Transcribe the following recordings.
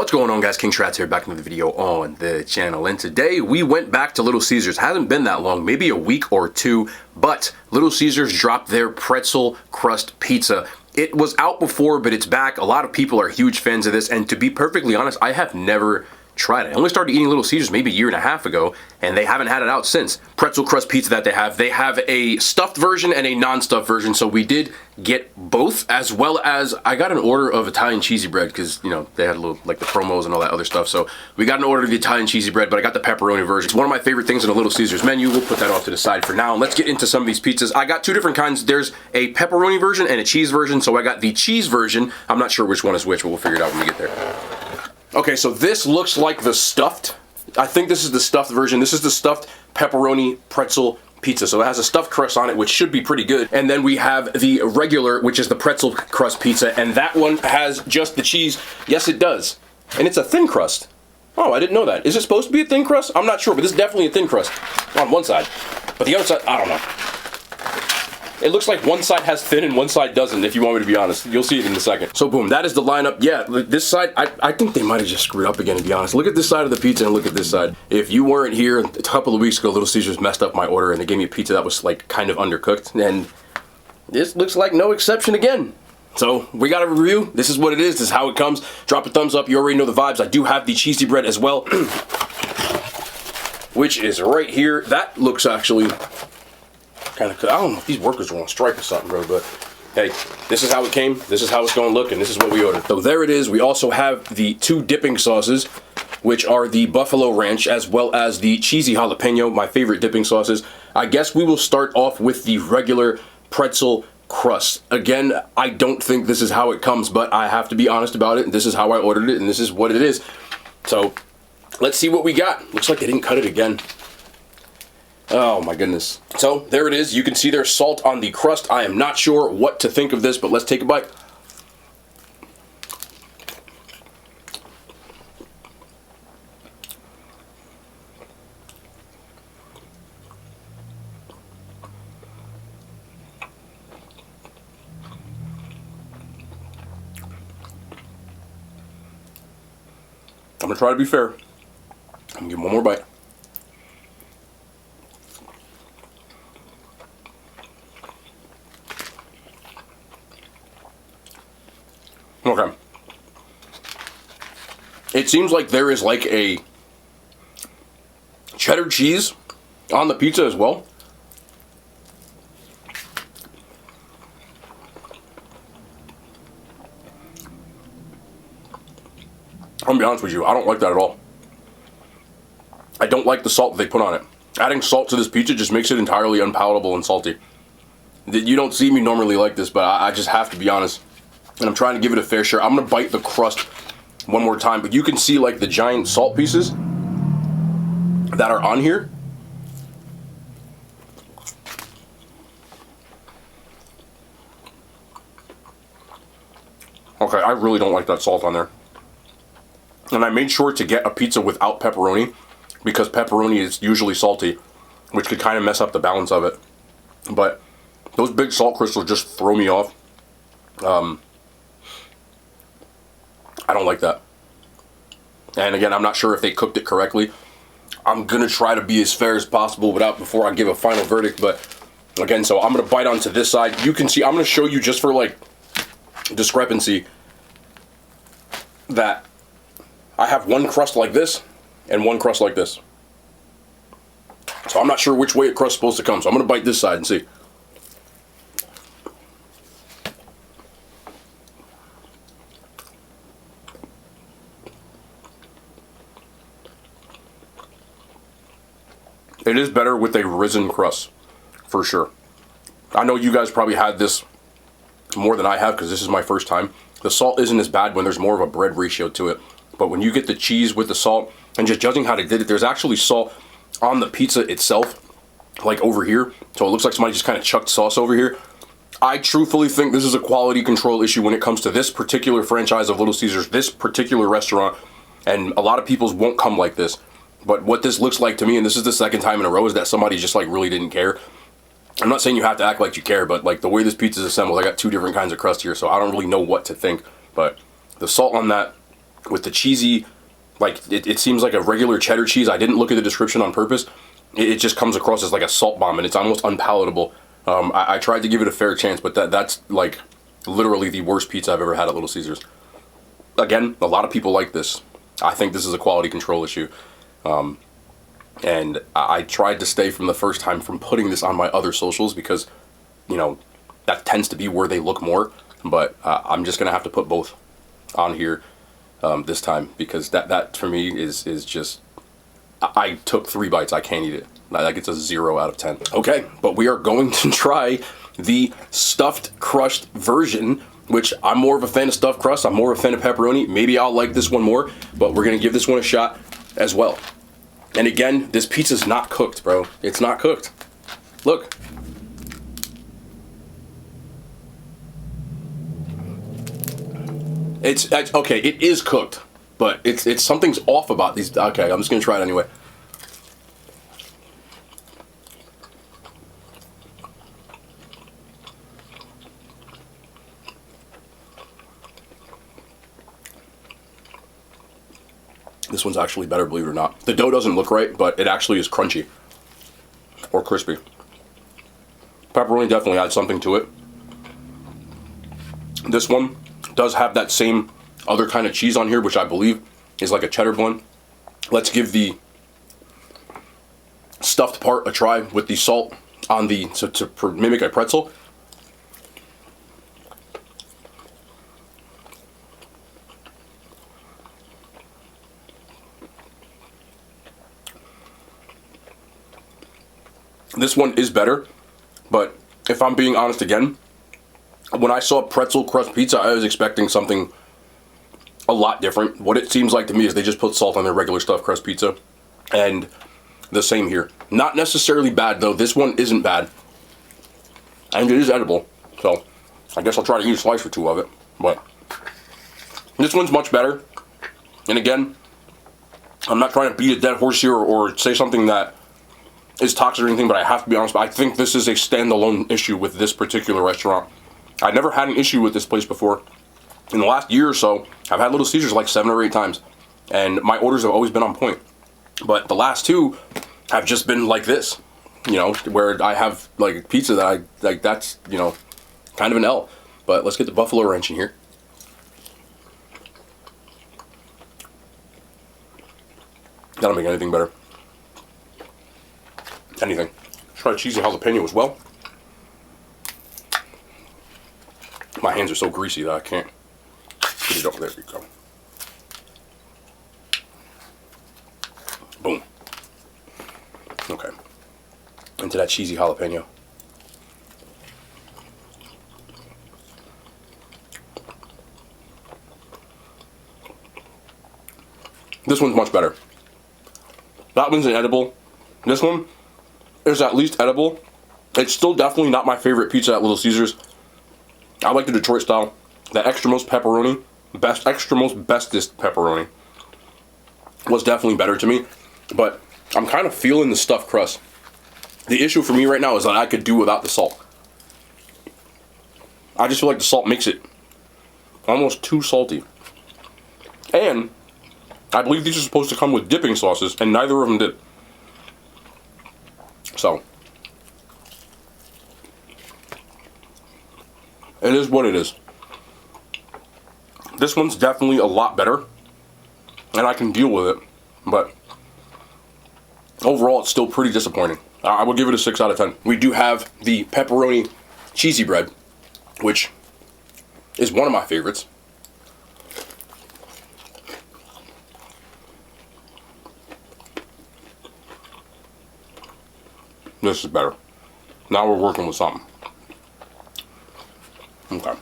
What's going on, guys? King Shrats here, back into the video on the channel, and today we went back to Little Caesars. Hasn't been that long, maybe a week or two, but Little Caesars dropped their pretzel crust pizza. It was out before, but it's back. A lot of people are huge fans of this, and to be perfectly honest, I have never tried it. I only started eating Little Caesars maybe a year and a half ago, and they haven't had it out since. Pretzel crust pizza that they have a stuffed version and a non-stuffed version, so we did get both, as well as I got an order of Italian cheesy bread because, you know, they had a little, like the promos and all that other stuff, so we got an order of the Italian cheesy bread, but I got the pepperoni version. It's one of my favorite things in a Little Caesars menu. We'll put that off to the side for now, and let's get into some of these pizzas. I got two different kinds. There's a pepperoni version and a cheese version, so I got the cheese version. I'm not sure which one is which, but we'll figure it out when we get there. Okay, so this looks like the stuffed. I think this is the stuffed version. This is the stuffed pepperoni pretzel pizza. So it has a stuffed crust on it, which should be pretty good. And then we have the regular, which is the pretzel crust pizza. And that one has just the cheese. Yes, it does. And it's a thin crust. Oh, I didn't know that. Is it supposed to be a thin crust? I'm not sure, but this is definitely a thin crust on one side. But the other side, I don't know. It looks like one side has thin and one side doesn't, if you want me to be honest. You'll see it in a second. So boom, that is the lineup. Yeah, this side, I think they might have just screwed up again, to be honest. Look at this side of the pizza and look at this side. If you weren't here a couple of weeks ago, Little Caesars messed up my order and they gave me a pizza that was like kind of undercooked. And this looks like no exception again. So we got a review. This is what it is. This is how it comes. Drop a thumbs up. You already know the vibes. I do have the cheesy bread as well, which is right here. That looks actually kind of, I don't know if these workers are on strike or something, bro, but hey, this is how it came, this is how it's gonna look, and this is what we ordered. So there it is. We also have the two dipping sauces, which are the buffalo ranch as well as the cheesy jalapeno, my favorite dipping sauces. I guess we will start off with the regular pretzel crust. Again, I don't think this is how it comes, but I have to be honest about it. This is how I ordered it, and this is what it is. So let's see what we got. Looks like they didn't cut it again. Oh my goodness. So there it is. You can see there's salt on the crust. I am not sure what to think of this, but let's take a bite. I'm gonna try to be fair. I'm gonna give one more bite. Okay. It seems like there is like a cheddar cheese on the pizza as well. I'm gonna be honest with you, I don't like that at all. I don't like the salt that they put on it. Adding salt to this pizza just makes it entirely unpalatable and salty. You don't see me normally like this, but I just have to be honest. And I'm trying to give it a fair share. I'm gonna bite the crust one more time, but you can see like the giant salt pieces that are on here. Okay, I really don't like that salt on there. And I made sure to get a pizza without pepperoni because pepperoni is usually salty, which could kind of mess up the balance of it. But those big salt crystals just throw me off. I don't like that. And again, I'm not sure if they cooked it correctly. I'm gonna try to be as fair as possible before I give a final verdict, but again, so I'm gonna bite onto this side. You can see, I'm gonna show you just for like discrepancy that I have one crust like this and one crust like this. So I'm not sure which way a crust is supposed to come, so I'm gonna bite this side and see. It is better with a risen crust, for sure. I know you guys probably had this more than I have because this is my first time. The salt isn't as bad when there's more of a bread ratio to it. But when you get the cheese with the salt, and just judging how they did it, there's actually salt on the pizza itself, like over here. So it looks like somebody just kind of chucked sauce over here. I truthfully think this is a quality control issue when it comes to this particular franchise of Little Caesars, this particular restaurant, and a lot of people's won't come like this. But what this looks like to me, and this is the second time in a row, is that somebody just like really didn't care. I'm not saying you have to act like you care, but like the way this pizza is assembled, I got two different kinds of crust here, so I don't really know what to think. But the salt on that, with the cheesy, like it seems like a regular cheddar cheese. I didn't look at the description on purpose. It just comes across as like a salt bomb, and it's almost unpalatable. I tried to give it a fair chance, but that's like literally the worst pizza I've ever had at Little Caesars. Again, a lot of people like this. I think this is a quality control issue. And I tried to stay from the first time from putting this on my other socials because, you know, that tends to be where they look more. But I'm just going to have to put both on here this time because that for me is just, I took 3 bites. I can't eat it. That gets a 0 out of 10. Okay, but we are going to try the stuffed crust version, which I'm more of a fan of stuffed crust. I'm more of a fan of pepperoni. Maybe I'll like this one more, but we're going to give this one a shot as well. And again, this pizza's not cooked, bro. It's not cooked. Look. It's okay, it is cooked, but it's something's off about these. Okay, I'm just gonna try it anyway. This one's actually better, believe it or not. The dough doesn't look right, but it actually is crunchy or crispy. Pepperoni definitely adds something to it. This one does have that same other kind of cheese on here, which I believe is like a cheddar blend. Let's give the stuffed part a try with the salt on the, to mimic a pretzel. This one is better, but if I'm being honest again, when I saw pretzel crust pizza, I was expecting something a lot different. What it seems like to me is they just put salt on their regular stuffed crust pizza, and the same here. Not necessarily bad though. This one isn't bad, and it is edible. So I guess I'll try to eat a slice or 2 of it. But this one's much better. And again, I'm not trying to beat a dead horse here or say something that is toxic or anything, but I have to be honest, I think this is a standalone issue with this particular restaurant. I never had an issue with this place before. In the last year or so, I've had Little Caesars like 7 or 8 times, and my orders have always been on point. But the last 2 have just been like this, you know, where I have like pizza that I like, that's, you know, kind of an L. But let's get the buffalo ranch in here. That'll make anything better. Anything. Let's try cheesy jalapeno as well. My hands are so greasy that I can't get it up. There we go. Boom. Okay. Into that cheesy jalapeno. This one's much better. That one's inedible. This one is at least edible. It's still definitely not my favorite pizza at Little Caesars. I like the Detroit style. The extra-most pepperoni, bestest pepperoni was definitely better to me. But I'm kind of feeling the stuffed crust. The issue for me right now is that I could do without the salt. I just feel like the salt makes it almost too salty. And I believe these are supposed to come with dipping sauces, and neither of them did. So, it is what it is. This one's definitely a lot better, and I can deal with it, but overall it's still pretty disappointing. I would give it a 6 out of 10. We do have the pepperoni cheesy bread, which is one of my favorites. This is better. Now we're working with something. Okay.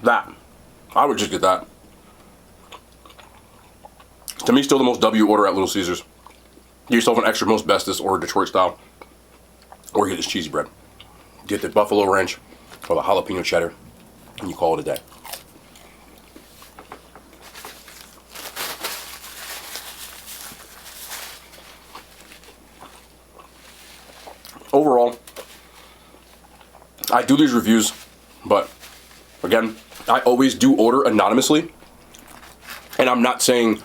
That. I would just get that. To me, still the most W order at Little Caesars. Get yourself an extra most bestest or Detroit style. Or get this cheesy bread. Get the buffalo ranch or the jalapeno cheddar. And you call it a day. overall, I do these reviews, but again, I always do order anonymously. And I'm not saying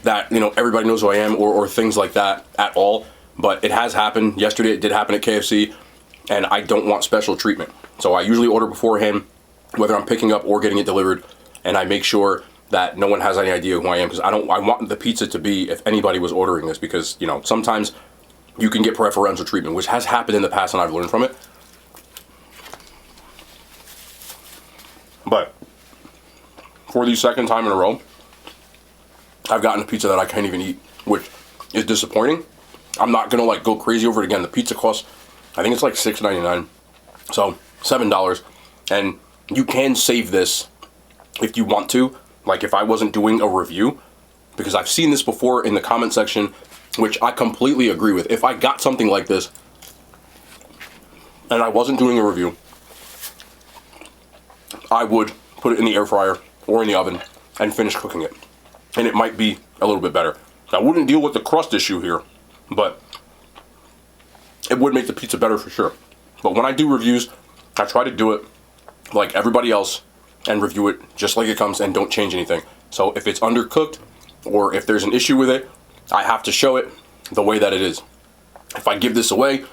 that, you know, everybody knows who I am or things like that at all. But it has happened. Yesterday it did happen at KFC, and I don't want special treatment. So I usually order beforehand, whether I'm picking up or getting it delivered, and I make sure that no one has any idea who I am, because I want the pizza to be, if anybody was ordering this, because, you know, sometimes you can get preferential treatment, which has happened in the past and I've learned from it. But for the second time in a row, I've gotten a pizza that I can't even eat, which is disappointing. I'm not gonna like go crazy over it again. The pizza costs, I think it's like $6.99, so $7, and you can save this if you want to. Like if I wasn't doing a review, because I've seen this before in the comment section, which I completely agree with. If I got something like this and I wasn't doing a review, I would put it in the air fryer or in the oven and finish cooking it. And it might be a little bit better. I wouldn't deal with the crust issue here, but it would make the pizza better for sure. But when I do reviews, I try to do it like everybody else and review it just like it comes and don't change anything. So if it's undercooked or if there's an issue with it, I have to show it the way that it is. If I give this away,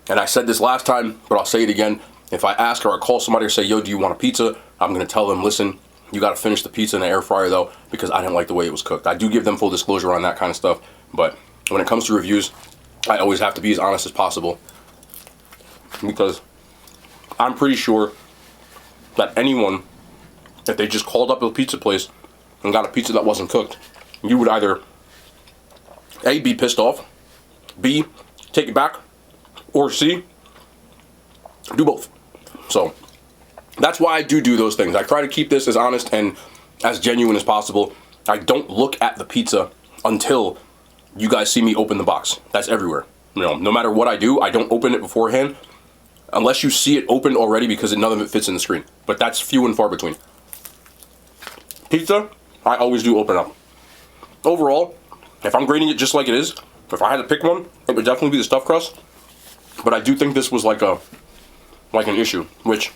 and I said this last time, but I'll say it again, if I ask or I call somebody or say, yo, do you want a pizza? I'm gonna tell them, listen, you gotta finish the pizza in the air fryer though, because I didn't like the way it was cooked. I do give them full disclosure on that kind of stuff, but when it comes to reviews, I always have to be as honest as possible, because I'm pretty sure that anyone, if they just called up a pizza place and got a pizza that wasn't cooked, you would either A, be pissed off, B, take it back, or C, do both. So that's why I do those things. I try to keep this as honest and as genuine as possible. I don't look at the pizza until you guys see me open the box. That's everywhere. You know, no matter what I do, I don't open it beforehand unless you see it opened already, because none of it fits in the screen. But that's few and far between. Pizza, I always do open up. Overall, if I'm grading it just like it is, if I had to pick one, it would definitely be the stuffed crust. But I do think this was like an issue, which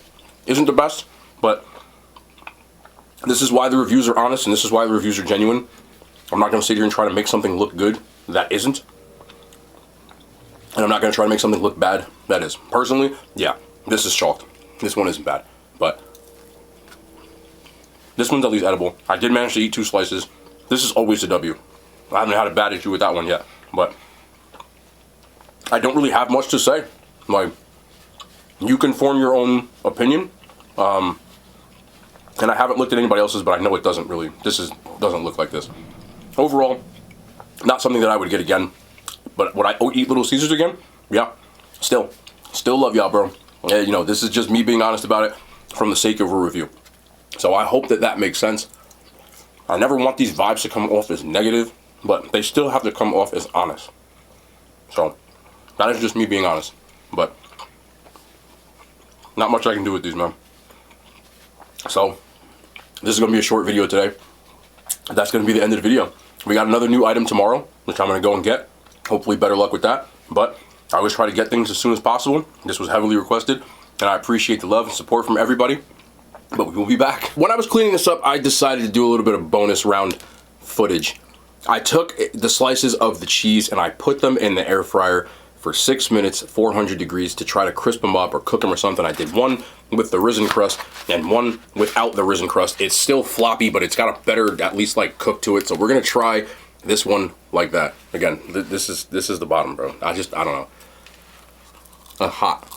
isn't the best, but this is why the reviews are honest and this is why the reviews are genuine. I'm not going to sit here and try to make something look good that isn't. And I'm not going to try to make something look bad that is. Personally, yeah, this is chalked. This one isn't bad, but this one's at least edible. I did manage to eat 2 slices. This is always a W. I haven't had a bad issue with that one yet, but I don't really have much to say. Like, you can form your own opinion. And I haven't looked at anybody else's, but I know it doesn't really, doesn't look like this. Overall, not something that I would get again. But would I eat Little Caesars again? Yeah. Still love y'all, bro. You know, this is just me being honest about it from the sake of a review. So I hope that makes sense. I never want these vibes to come off as negative, but they still have to come off as honest. So that is just me being honest. But not much I can do with these, man. So this is going to be a short video today. That's going to be the end of the video. We got another new item tomorrow, which I'm going to go and get. Hopefully better luck with that. But I always try to get things as soon as possible. This was heavily requested, and I appreciate the love and support from everybody. But we will be back. When I was cleaning this up, I decided to do a little bit of bonus round footage. I took the slices of the cheese and I put them in the air fryer for 6 minutes, 400 degrees, to try to crisp them up or cook them or something. I did one with the risen crust and one without the risen crust. It's still floppy, but it's got a better, at least like, cook to it. So we're gonna try this one like that. Again, this is the bottom, bro. I don't know. Hot.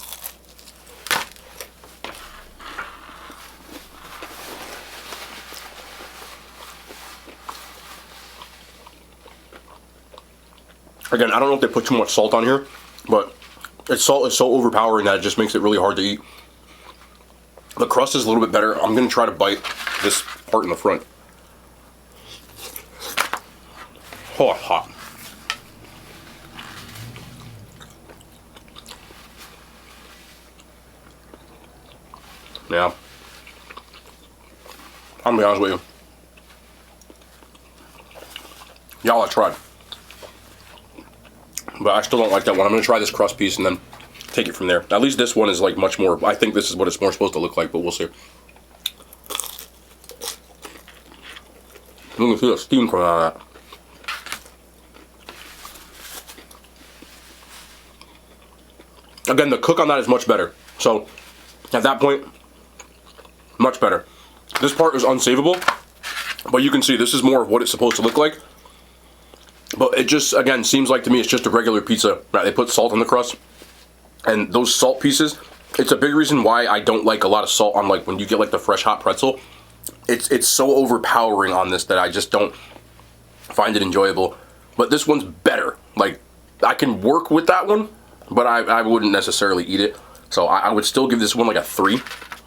Again, I don't know if they put too much salt on here, but salt is so overpowering that it just makes it really hard to eat. The crust is a little bit better. I'm going to try to bite this part in the front. Oh, hot. Yeah. I'm going to be honest with you. Y'all, I tried. But I still don't like that one. I'm going to try this crust piece and then take it from there. At least this one is like much more, I think this is what it's more supposed to look like, but we'll see. You can see the steam coming out of that. Again, the cook on that is much better. So, at that point, much better. This part is unsavable, but you can see this is more of what it's supposed to look like. But it just, again, seems like to me it's just a regular pizza. Right? They put salt on the crust, and those salt pieces, it's a big reason why I don't like a lot of salt on, like, when you get, like, the fresh hot pretzel. It's so overpowering on this that I just don't find it enjoyable. But this one's better. Like, I can work with that one, but I wouldn't necessarily eat it. So I would still give this one like a 3.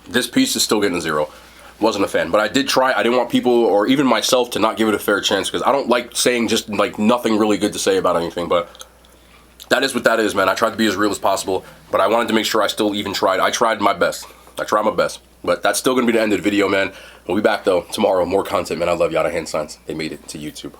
This piece is still getting a 0. Wasn't a fan, but I did try. I didn't want people, or even myself, to not give it a fair chance, because I don't like saying just like nothing really good to say about anything. But that is what that is, man. I tried to be as real as possible, but I wanted to make sure I still even tried. I tried my best. I tried my best. But that's still going to be the end of the video, man. We'll be back, though, tomorrow. More content, man. I love you. Out of hand signs. They made it to YouTube.